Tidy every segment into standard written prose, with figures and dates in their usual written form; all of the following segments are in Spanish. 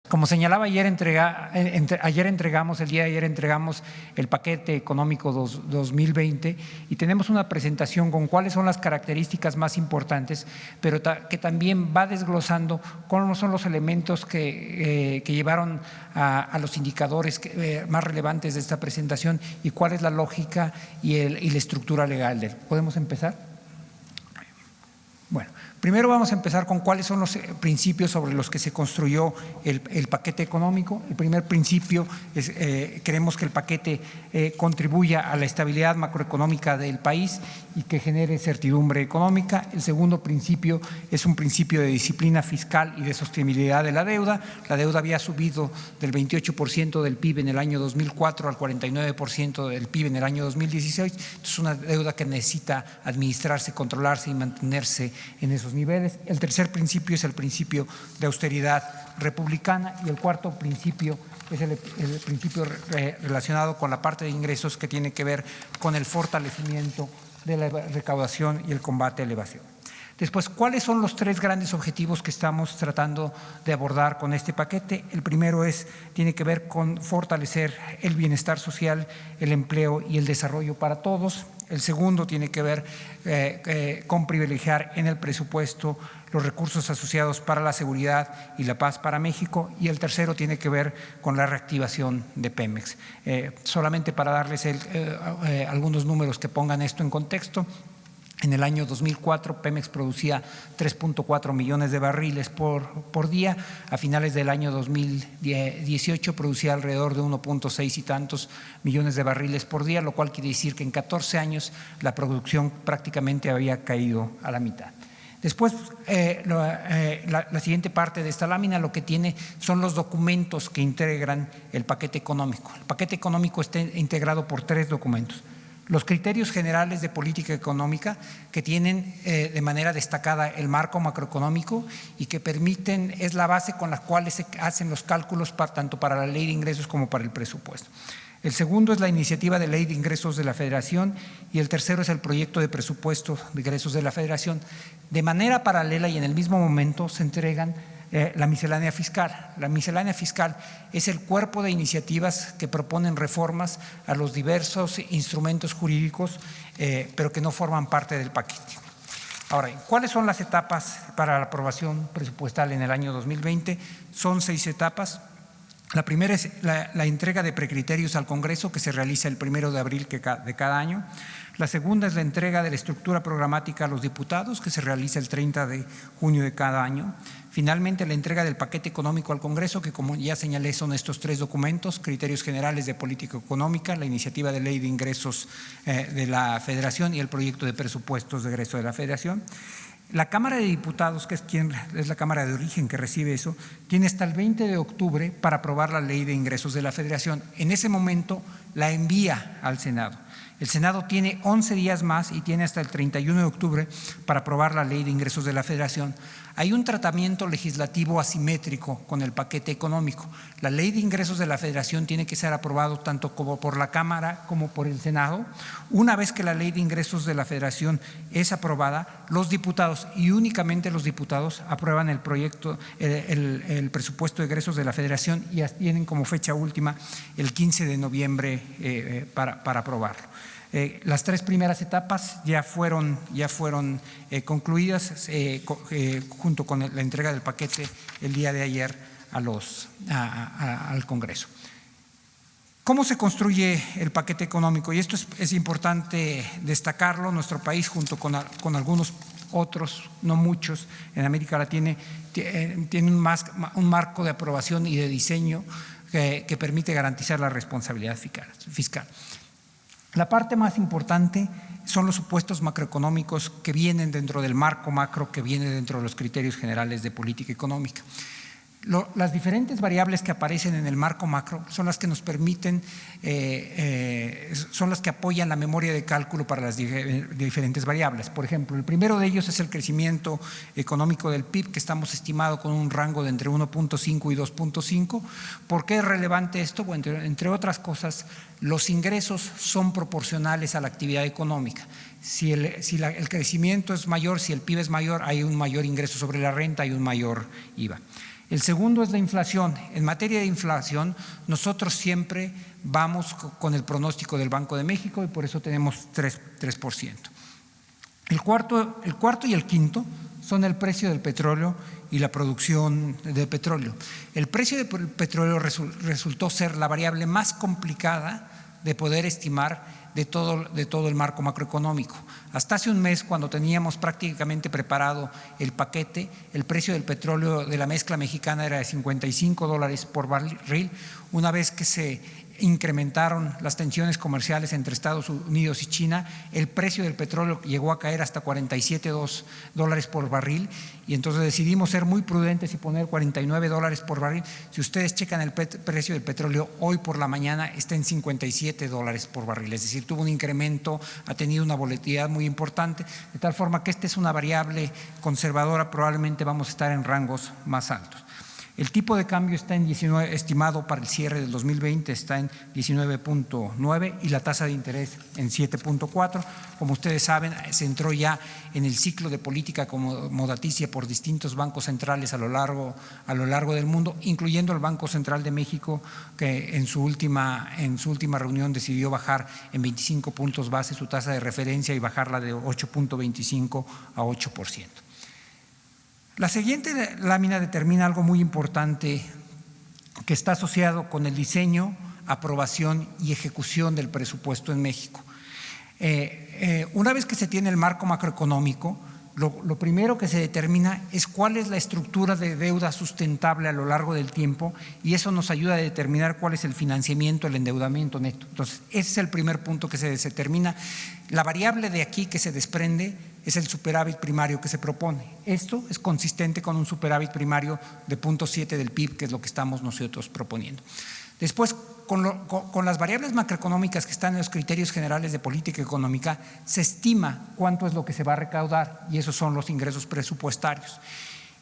Como señalaba ayer, el día de ayer entregamos el paquete económico 2020 y tenemos una presentación con cuáles son las características más importantes, pero que también va desglosando cuáles son los elementos que llevaron a los indicadores más relevantes de esta presentación y cuál es la lógica y la estructura legal de él. ¿Podemos empezar? Bueno, primero vamos a empezar con cuáles son los principios sobre los que se construyó el paquete económico. El primer principio es queremos que el paquete contribuya a la estabilidad macroeconómica del país y que genere certidumbre económica. El segundo principio es un principio de disciplina fiscal y de sostenibilidad de la deuda. La deuda había subido del 28% del PIB en el año 2004 al 49% del PIB en el año 2016. Es una deuda que necesita administrarse, controlarse y mantenerse en esos niveles. El tercer principio es el principio de austeridad republicana y el cuarto principio es el principio relacionado con la parte de ingresos que tiene que ver con el fortalecimiento de la recaudación y el combate a la evasión. Después, ¿cuáles son los tres grandes objetivos que estamos tratando de abordar con este paquete? El primero tiene que ver con fortalecer el bienestar social, el empleo y el desarrollo para todos. El segundo tiene que ver con privilegiar en el presupuesto los recursos asociados para la seguridad y la paz para México. Y el tercero tiene que ver con la reactivación de Pemex. Solamente para darles algunos números que pongan esto en contexto. En el año 2004, Pemex producía 3.4 millones de barriles por día. A finales del año 2018 producía alrededor de 1.6 y tantos millones de barriles por día, lo cual quiere decir que en 14 años la producción prácticamente había caído a la mitad. Después, la siguiente parte de esta lámina lo que tiene son los documentos que integran el paquete económico. El paquete económico está integrado por tres documentos. Los criterios generales de política económica que tienen de manera destacada el marco macroeconómico y que permiten, es la base con la cual se hacen los cálculos tanto para la ley de ingresos como para el presupuesto. El segundo es la iniciativa de ley de ingresos de la Federación y el tercero es el proyecto de presupuesto de ingresos de la Federación. De manera paralela y en el mismo momento se entregan la miscelánea fiscal. La miscelánea fiscal es el cuerpo de iniciativas que proponen reformas a los diversos instrumentos jurídicos, pero que no forman parte del paquete. Ahora, ¿cuáles son las etapas para la aprobación presupuestal en el año 2020? Son 6 etapas. La primera es la entrega de precriterios al Congreso, que se realiza el 1 de abril de cada año. La segunda es la entrega de la estructura programática a los diputados, que se realiza el 30 de junio de cada año. Finalmente, la entrega del paquete económico al Congreso, que como ya señalé son estos tres documentos: criterios generales de política económica, la iniciativa de ley de ingresos de la Federación y el proyecto de presupuestos de egreso de la Federación. La Cámara de Diputados, que es la Cámara de origen que recibe eso, tiene hasta el 20 de octubre para aprobar la ley de ingresos de la Federación. En ese momento la envía al Senado. El Senado tiene 11 días más y tiene hasta el 31 de octubre para aprobar la ley de ingresos de la Federación. Hay un tratamiento legislativo asimétrico con el paquete económico. La ley de ingresos de la Federación tiene que ser aprobado tanto como por la Cámara como por el Senado. Una vez que la ley de ingresos de la Federación es aprobada, los diputados y únicamente los diputados aprueban el proyecto, el presupuesto de egresos de la Federación y tienen como fecha última el 15 de noviembre para aprobarlo. Las tres primeras etapas ya fueron concluidas junto con la entrega del paquete el día de ayer al Congreso. ¿Cómo se construye el paquete económico? Y esto es importante destacarlo. Nuestro país, junto con algunos otros, no muchos, en América Latina, tiene un marco de aprobación y de diseño que permite garantizar la responsabilidad fiscal. La parte más importante son los supuestos macroeconómicos que vienen dentro del marco macro, que viene dentro de los criterios generales de política económica. Las diferentes variables que aparecen en el marco macro son las que nos permiten, son las que apoyan la memoria de cálculo para las diferentes variables. Por ejemplo, el primero de ellos es el crecimiento económico del PIB, que estamos estimado con un rango de entre 1.5 y 2.5. ¿Por qué es relevante esto? Bueno, entre otras cosas, los ingresos son proporcionales a la actividad económica. Si el crecimiento es mayor, si el PIB es mayor, hay un mayor ingreso sobre la renta, hay un mayor IVA. El segundo es la inflación. En materia de inflación, nosotros siempre vamos con el pronóstico del Banco de México y por eso tenemos 3%. El cuarto y el quinto son el precio del petróleo y la producción de petróleo. El precio del petróleo resultó ser la variable más complicada de poder estimar de todo el marco macroeconómico. Hasta hace un mes, cuando teníamos prácticamente preparado el paquete, el precio del petróleo de la mezcla mexicana era de $55 por barril. Una vez que se incrementaron las tensiones comerciales entre Estados Unidos y China, el precio del petróleo llegó a caer hasta $47 por barril, y entonces decidimos ser muy prudentes y poner $49 por barril. Si ustedes checan el precio del petróleo hoy por la mañana, está en $57 por barril, es decir, tuvo un incremento, ha tenido una volatilidad muy importante, de tal forma que esta es una variable conservadora, probablemente vamos a estar en rangos más altos. El tipo de cambio está en 19, estimado para el cierre del 2020 está en 19.9 y la tasa de interés en 7.4. Como ustedes saben, se entró ya en el ciclo de política acomodaticia por distintos bancos centrales a lo largo del mundo, incluyendo el Banco Central de México, que en su última reunión decidió bajar en 25 puntos base su tasa de referencia y bajarla de 8.25 a 8%. La siguiente lámina determina algo muy importante que está asociado con el diseño, aprobación y ejecución del presupuesto en México. Una vez que se tiene el marco macroeconómico, lo primero que se determina es cuál es la estructura de deuda sustentable a lo largo del tiempo, y eso nos ayuda a determinar cuál es el financiamiento, el endeudamiento neto. Entonces, ese es el primer punto que se determina. La variable de aquí que se desprende es el superávit primario que se propone. Esto es consistente con un superávit primario de 0.7 del PIB, que es lo que estamos nosotros proponiendo. Después, con las variables macroeconómicas que están en los criterios generales de política económica, se estima cuánto es lo que se va a recaudar, y esos son los ingresos presupuestarios.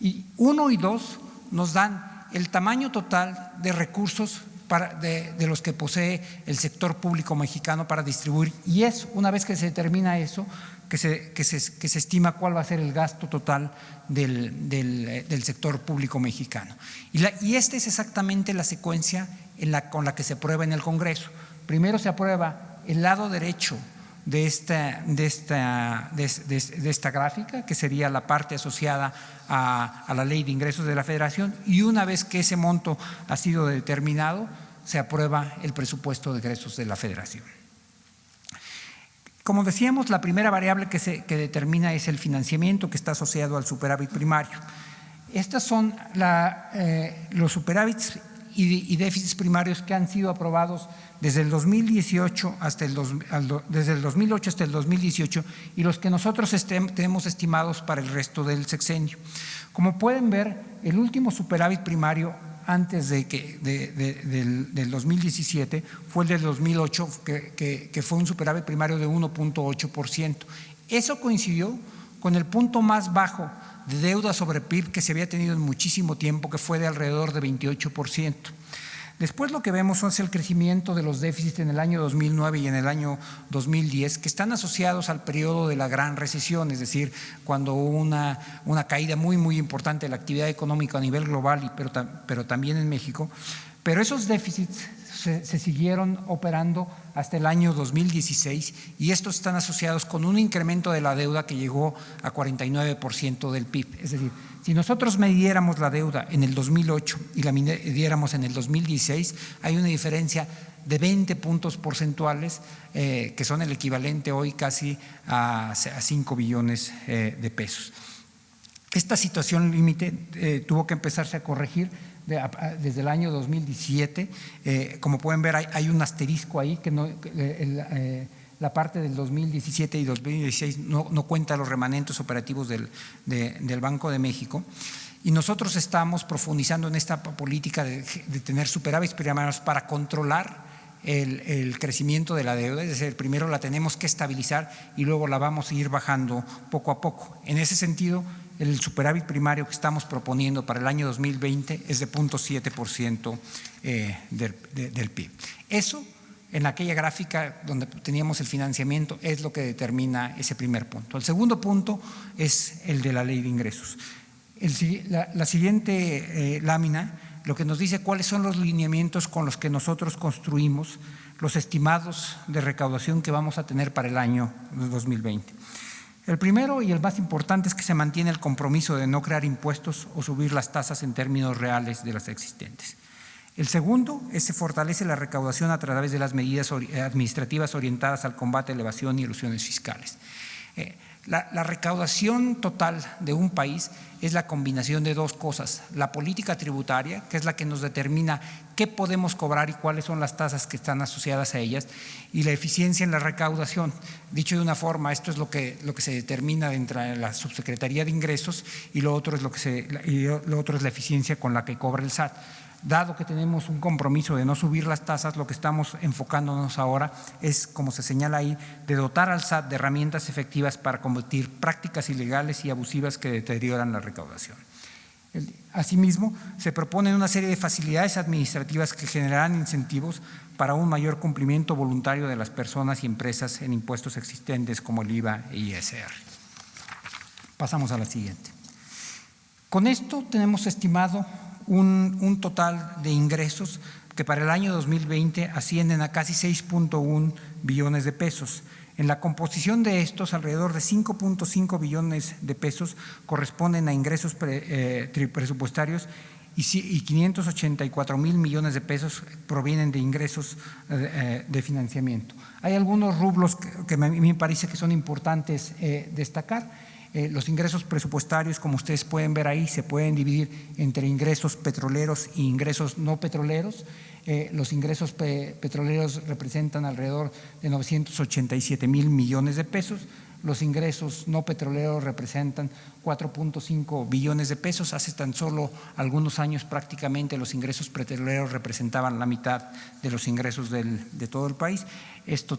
Y 1 y 2 nos dan el tamaño total de recursos de los que posee el sector público mexicano para distribuir, y es una vez que se determina eso, que se estima cuál va a ser el gasto total del sector público mexicano. Y esta es exactamente la secuencia con la que se aprueba en el Congreso. Primero se aprueba el lado derecho de esta gráfica, que sería la parte asociada a la Ley de Ingresos de la Federación, y una vez que ese monto ha sido determinado, se aprueba el presupuesto de egresos de la Federación. Como decíamos, la primera variable que determina es el financiamiento, que está asociado al superávit primario. Estas son los superávits y déficits primarios que han sido aprobados desde el 2018 desde el 2008 hasta el 2018, y los que nosotros tenemos estimados para el resto del sexenio. Como pueden ver, el último superávit primario antes del 2017 fue el del 2008, que fue un superávit primario de 1.8%. Eso coincidió con el punto más bajo de deuda sobre PIB que se había tenido en muchísimo tiempo, que fue de alrededor de 28%. Después lo que vemos es el crecimiento de los déficits en el año 2009 y en el año 2010, que están asociados al periodo de la Gran Recesión, es decir, cuando hubo una caída muy, muy importante de la actividad económica a nivel global, pero también en México. Pero esos déficits se siguieron operando hasta el año 2016, y estos están asociados con un incremento de la deuda que llegó a 49% del PIB. Es decir, si nosotros midiéramos la deuda en el 2008 y la midiéramos en el 2016, hay una diferencia de 20 puntos porcentuales, que son el equivalente hoy casi a 5 billones de pesos. Esta situación límite tuvo que empezarse a corregir desde el año 2017. Como pueden ver, hay un asterisco ahí que la parte del 2017 y 2016 no cuenta los remanentes operativos del Banco de México, y nosotros estamos profundizando en esta política de tener superávits primarios para controlar el crecimiento de la deuda. Es decir, primero la tenemos que estabilizar y luego la vamos a ir bajando poco a poco. En ese sentido, el superávit primario que estamos proponiendo para el año 2020 es de 0.7% del PIB. Eso, en aquella gráfica donde teníamos el financiamiento, es lo que determina ese primer punto. El segundo punto es el de la Ley de Ingresos. La siguiente lámina lo que nos dice cuáles son los lineamientos con los que nosotros construimos los estimados de recaudación que vamos a tener para el año 2020. El primero y el más importante es que se mantiene el compromiso de no crear impuestos o subir las tasas en términos reales de las existentes. El segundo es que se fortalece la recaudación a través de las medidas administrativas orientadas al combate a la evasión y elusiones fiscales. La recaudación total de un país es la combinación de dos cosas: la política tributaria, que es la que nos determina qué podemos cobrar y cuáles son las tasas que están asociadas a ellas, y la eficiencia en la recaudación. Dicho de una forma, esto es lo que se determina dentro de la Subsecretaría de Ingresos, y lo otro es la eficiencia con la que cobra el SAT. Dado que tenemos un compromiso de no subir las tasas, lo que estamos enfocándonos ahora es, como se señala ahí, de dotar al SAT de herramientas efectivas para combatir prácticas ilegales y abusivas que deterioran la recaudación. Asimismo, se proponen una serie de facilidades administrativas que generarán incentivos para un mayor cumplimiento voluntario de las personas y empresas en impuestos existentes como el IVA e ISR. Pasamos a la siguiente. Con esto tenemos estimado un total de ingresos que para el año 2020 ascienden a casi 6.1 billones de pesos. En la composición de estos, alrededor de 5.5 billones de pesos corresponden a ingresos presupuestarios y 584 mil millones de pesos provienen de ingresos de financiamiento. Hay algunos rublos que a mí me parece que son importantes destacar. Los ingresos presupuestarios, como ustedes pueden ver ahí, se pueden dividir entre ingresos petroleros e ingresos no petroleros. Los ingresos petroleros representan alrededor de 987 mil millones de pesos. Los ingresos no petroleros representan 4.5 billones de pesos. Hace tan solo algunos años prácticamente los ingresos petroleros representaban la mitad de los ingresos de todo el país. Esto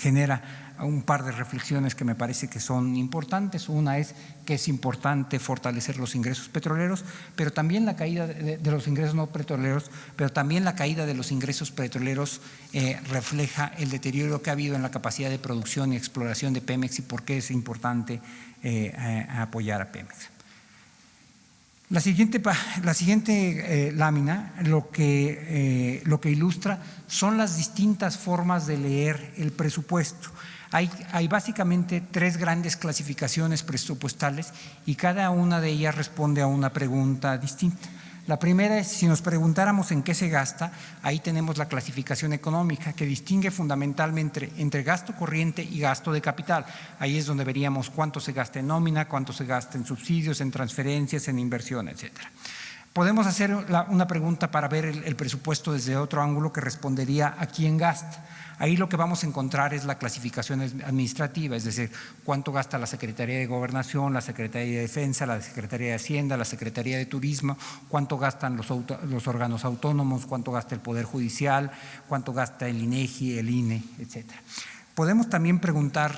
genera un par de reflexiones que me parece que son importantes. Una es que es importante fortalecer los ingresos petroleros, pero también la caída de los ingresos no petroleros, pero también la caída de los ingresos petroleros refleja el deterioro que ha habido en la capacidad de producción y exploración de Pemex y por qué es importante apoyar a Pemex. La siguiente lámina lo que ilustra son las distintas formas de leer el presupuesto. Hay básicamente tres grandes clasificaciones presupuestales y cada una de ellas responde a una pregunta distinta. La primera es, si nos preguntáramos en qué se gasta, ahí tenemos la clasificación económica que distingue fundamentalmente entre gasto corriente y gasto de capital. Ahí es donde veríamos cuánto se gasta en nómina, cuánto se gasta en subsidios, en transferencias, en inversión, etcétera. Podemos hacer una pregunta para ver el presupuesto desde otro ángulo que respondería a quién gasta. Ahí lo que vamos a encontrar es la clasificación administrativa, es decir, cuánto gasta la Secretaría de Gobernación, la Secretaría de Defensa, la Secretaría de Hacienda, la Secretaría de Turismo, cuánto gastan los órganos autónomos, cuánto gasta el Poder Judicial, cuánto gasta el INEGI, el INE, etcétera. Podemos también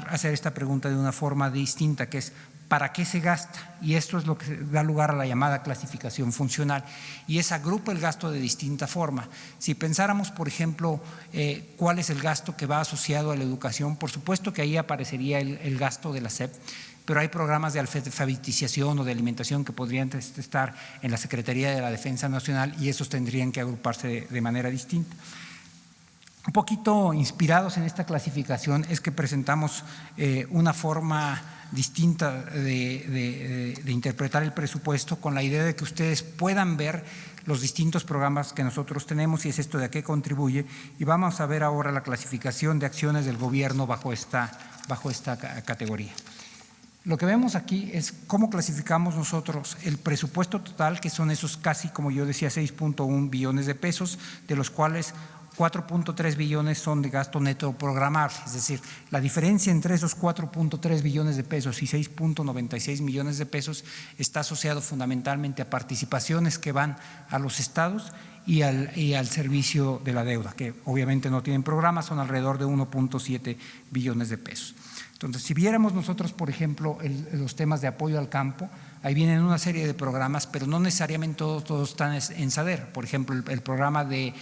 hacer esta pregunta de una forma distinta, que es ¿para qué se gasta? Y esto es lo que da lugar a la llamada clasificación funcional, y esa agrupa el gasto de distinta forma. Si pensáramos, por ejemplo, cuál es el gasto que va asociado a la educación, por supuesto que ahí aparecería el gasto de la SEP, pero hay programas de alfabetización o de alimentación que podrían estar en la Secretaría de la Defensa Nacional y esos tendrían que agruparse de manera distinta. Un poquito inspirados en esta clasificación es que presentamos una forma distinta de interpretar el presupuesto, con la idea de que ustedes puedan ver los distintos programas que nosotros tenemos y es esto de a qué contribuye, y vamos a ver ahora la clasificación de acciones del gobierno bajo esta categoría. Lo que vemos aquí es cómo clasificamos nosotros el presupuesto total, que son esos casi, como yo decía, 6.1 billones de pesos, de los cuales 4.3 billones son de gasto neto programable, es decir, la diferencia entre esos 4.3 billones de pesos y 6.96 millones de pesos está asociado fundamentalmente a participaciones que van a los estados y al servicio de la deuda, que obviamente no tienen programa, son alrededor de 1.7 billones de pesos. Entonces, si viéramos nosotros, por ejemplo, los temas de apoyo al campo, ahí vienen una serie de programas, pero no necesariamente todos están en SADER. Por ejemplo, el programa de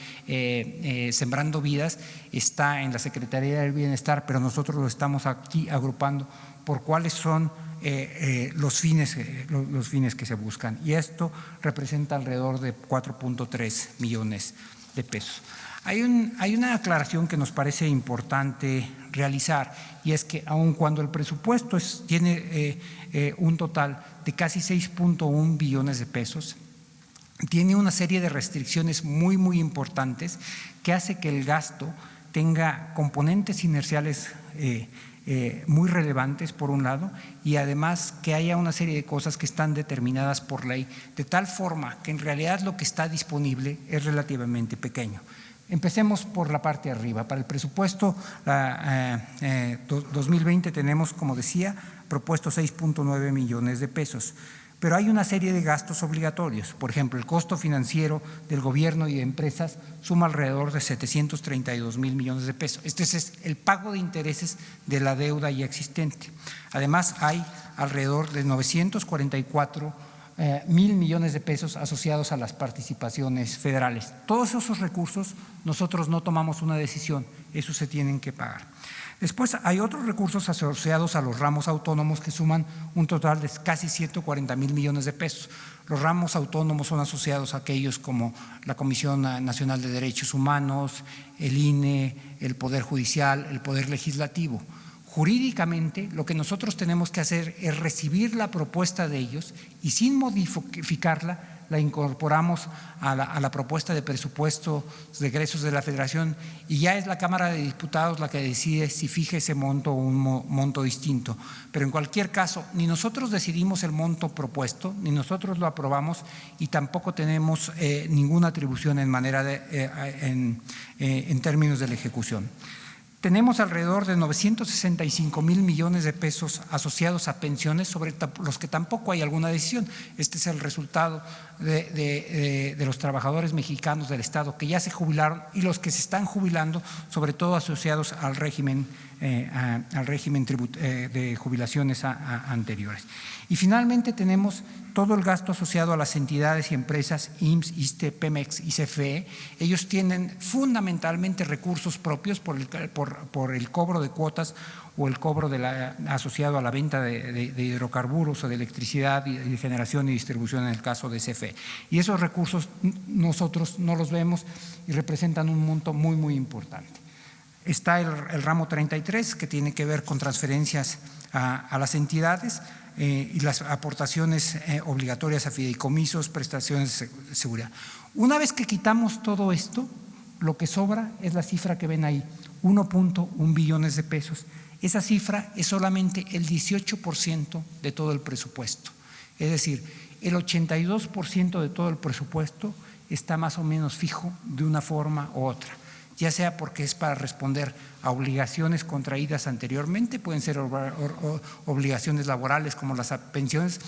Sembrando Vidas está en la Secretaría del Bienestar, pero nosotros lo estamos aquí agrupando por cuáles son los fines que se buscan, y esto representa alrededor de 4.3 millones de pesos. Hay una aclaración que nos parece importante realizar, y es que aun cuando el presupuesto tiene un total de casi 6.1 billones de pesos, tiene una serie de restricciones muy importantes que hace que el gasto tenga componentes inerciales muy relevantes, por un lado, y además que haya una serie de cosas que están determinadas por ley, de tal forma que en realidad lo que está disponible es relativamente pequeño. Empecemos por la parte de arriba. Para el presupuesto 2020 tenemos, como decía, propuesto 6.9 millones de pesos. Pero hay una serie de gastos obligatorios. Por ejemplo, el costo financiero del gobierno y de empresas suma alrededor de 732,000 millones de pesos. Este es el pago de intereses de la deuda ya existente. Además, hay alrededor de 944 mil millones de pesos asociados a las participaciones federales. Todos esos recursos nosotros no tomamos una decisión, esos se tienen que pagar. Después hay otros recursos asociados a los ramos autónomos que suman un total de casi 140,000 millones de pesos. Los ramos autónomos son asociados a aquellos como la Comisión Nacional de Derechos Humanos, el INE, el Poder Judicial, el Poder Legislativo. Jurídicamente, lo que nosotros tenemos que hacer es recibir la propuesta de ellos y, sin modificarla, la incorporamos a la propuesta de presupuesto de egresos de la Federación, y ya es la Cámara de Diputados la que decide si fija ese monto o un monto distinto. Pero en cualquier caso, ni nosotros decidimos el monto propuesto, ni nosotros lo aprobamos, y tampoco tenemos ninguna atribución en términos de la ejecución. Tenemos alrededor de 965,000 millones de pesos asociados a pensiones, sobre los que tampoco hay alguna decisión. Este es el resultado de los trabajadores mexicanos del Estado que ya se jubilaron y los que se están jubilando, sobre todo asociados al régimen de jubilaciones anteriores. Y finalmente tenemos todo el gasto asociado a las entidades y empresas IMSS, ISSSTE, Pemex y CFE. Ellos tienen fundamentalmente recursos propios por el cobro de cuotas o el cobro asociado a la venta de hidrocarburos o de electricidad y de generación y distribución en el caso de CFE. Y esos recursos nosotros no los vemos y representan un monto muy importante. Está el ramo 33, que tiene que ver con transferencias a las entidades y las aportaciones obligatorias a fideicomisos, prestaciones de seguridad. Una vez que quitamos todo esto, lo que sobra es la cifra que ven ahí, 1.1 billones de pesos. Esa cifra es solamente el 18% de todo el presupuesto. Es decir, el 82% de todo el presupuesto está más o menos fijo de una forma u otra, ya sea porque es para responder a obligaciones contraídas anteriormente, pueden ser obligaciones laborales como las pensiones,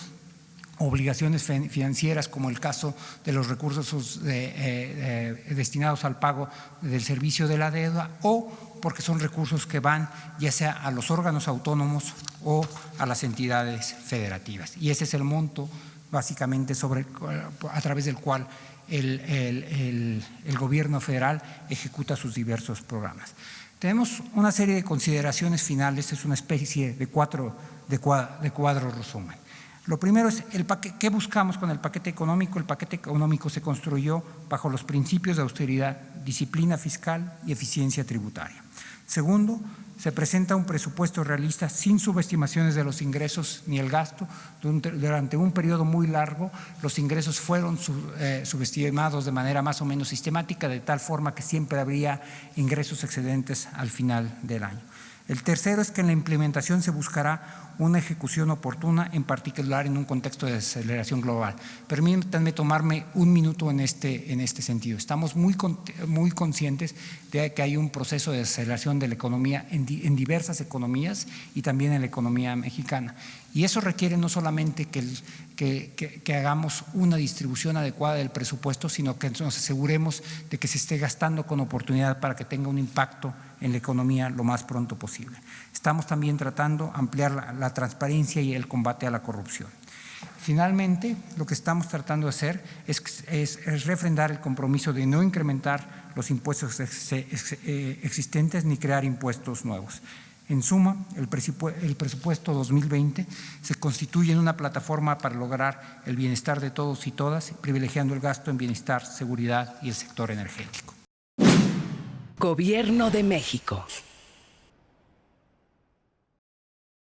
obligaciones financieras como el caso de los recursos destinados al pago del servicio de la deuda, o porque son recursos que van ya sea a los órganos autónomos o a las entidades federativas. Y ese es el monto básicamente a través del cual el gobierno federal ejecuta sus diversos programas. Tenemos una serie de consideraciones finales, es una especie de cuadro resumen. Lo primero es ¿qué buscamos con el paquete económico? El paquete económico se construyó bajo los principios de austeridad, disciplina fiscal y eficiencia tributaria. Segundo, se presenta un presupuesto realista sin subestimaciones de los ingresos ni el gasto. Durante un periodo muy largo, los ingresos fueron subestimados de manera más o menos sistemática, de tal forma que siempre habría ingresos excedentes al final del año. El tercero es que en la implementación se buscará una ejecución oportuna, en particular en un contexto de desaceleración global. Permítanme tomarme un minuto en este sentido. Estamos muy conscientes de que hay un proceso de desaceleración de la economía en diversas economías y también en la economía mexicana. Y eso requiere no solamente que hagamos una distribución adecuada del presupuesto, sino que nos aseguremos de que se esté gastando con oportunidad para que tenga un impacto en la economía lo más pronto posible. Estamos también tratando de ampliar la transparencia y el combate a la corrupción. Finalmente, lo que estamos tratando de hacer es refrendar el compromiso de no incrementar los impuestos existentes ni crear impuestos nuevos. En suma, el presupuesto 2020 se constituye en una plataforma para lograr el bienestar de todos y todas, privilegiando el gasto en bienestar, seguridad y el sector energético. Gobierno de México.